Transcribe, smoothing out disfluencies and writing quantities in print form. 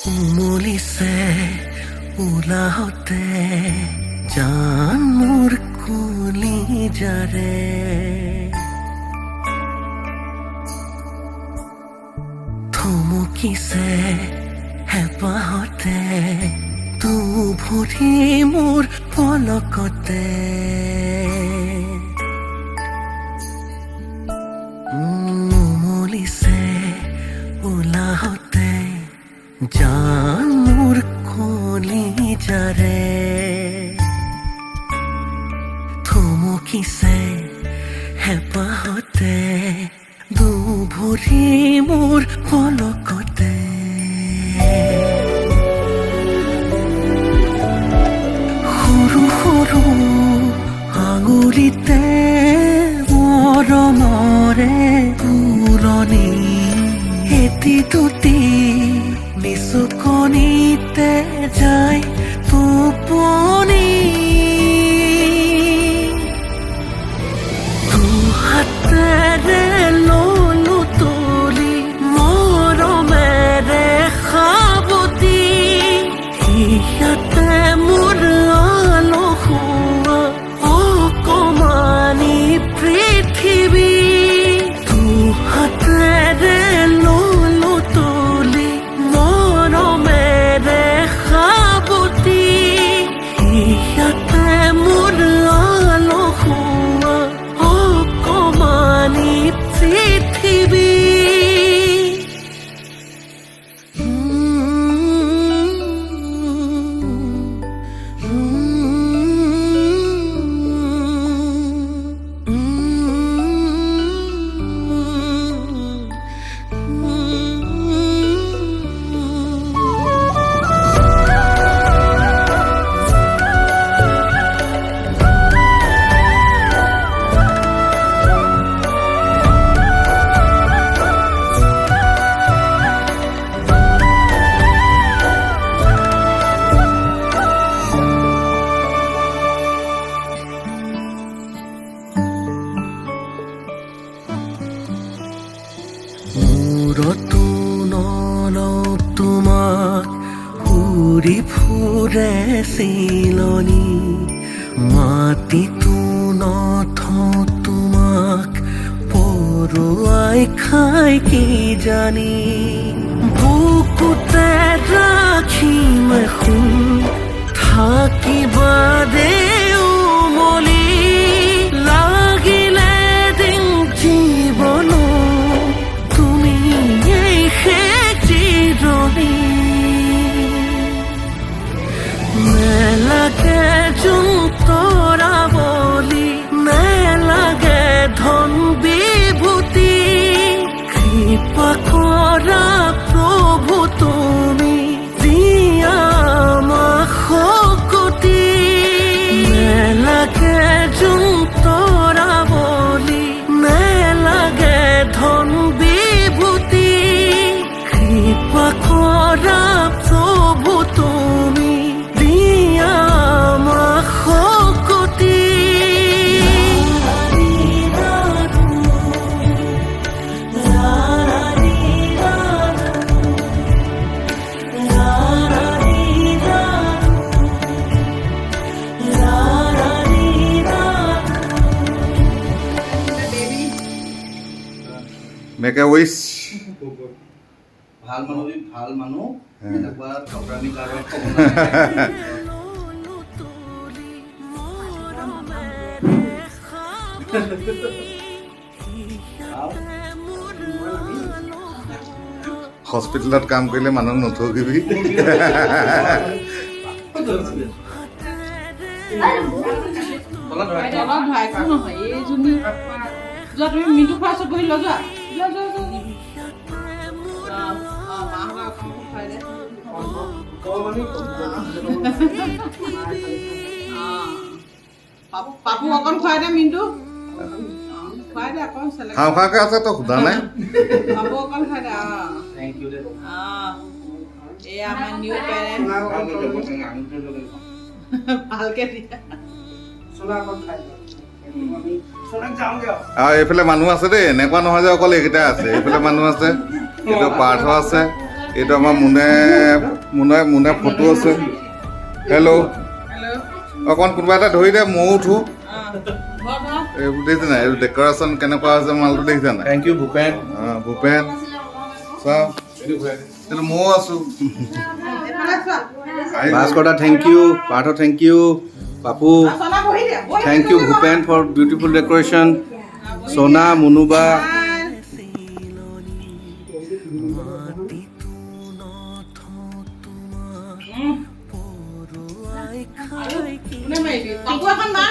উমলিছে উলাহতে জান মোৰ কুলি যাৰে থমকিছে হেঁপাহতে তু ভৰি মোৰ পলকতে উমলিছে উলাহতে জান মোৰ কুলি যাৰে থমকিছে হেঁপাহতে দু ভৰি মোৰ পলকতে সৰু সৰু আঙুলিতে মৰমৰে ফুলনি এটি দুটি নিচুকনিতে যায় টোপনি দুহাতেৰে ললো তুলি মৰমেৰে সাৱতি ইয়াতে মোৰ আলসুৱা অকমানি পৃথিৱী দুহাতেৰে ললো তুলি মৰমেৰে সাৱতি ইয়াতে মোৰ আলসুৱা অকমানি পৃথিৱী মূৰতো নলওঁ তোমাক উৰি ফুৰে চিলনি মাটিতো নথওঁ তোমাক পৰুৱাই খাই কি জানি বুকুতে ৰাখিম এখন থাকিবা দে উমলি লাগিলে দিন জীৱন নেলাগে যোন তৰা বলি নেলাগে ধন বিভূতি কৃপা কৰা প্ৰভু তুমি দিয়া আমাক শক্তি নেলাগে যোন তৰা বলি নেলাগে ধন বিভূতি কৃপা কৰা প্ৰভু তুমি দিয়া আমাক শক্তি Make a wish. ভাল মানুহ এনেকুৱা ঠকামি কাৰোবাৰ হস্পিটেলত কাম কৰিলে মানুহ নঠগিবি তুমি মিঠু খোৱা চব বহি লজা পাপু অকণ খুৱাই দে মিনটো খুৱাই দে অকণ খাওঁ খাওঁকে আছে তো সোধা নাই পাপু অকণ খুৱাই দে থেংক ইউ দে এয়া আমাৰ নিউ পেৰেণ্ট ভালকে দিয়া সোনা অকণ খাই এইফালে মানুহ আছে দেই এনেকুৱা নহয় যে অকল এইকেইটা আছে এইফালে মানুহ আছে কিন্তু পাৰ্থ আছে এইটো আমাৰ মুনে ফটো আছে হেল্ল' অকণ কোনোবা এটা ধৰি দে ময়ো উঠো এইবোৰ দেখিছে নাই এইটো ডেকৰেশ্যন কেনেকুৱা হৈছে মালটো দেখিছা নাই থেংক ইউ ভূপেন ভূপেন চাওঁ এইটো ময়ো আছো ভাস্কৰ দা thank you Partha thank you Papu thank you Bhupen for beautiful decoration সোনা মুনুবা পাপু এখন মাৰ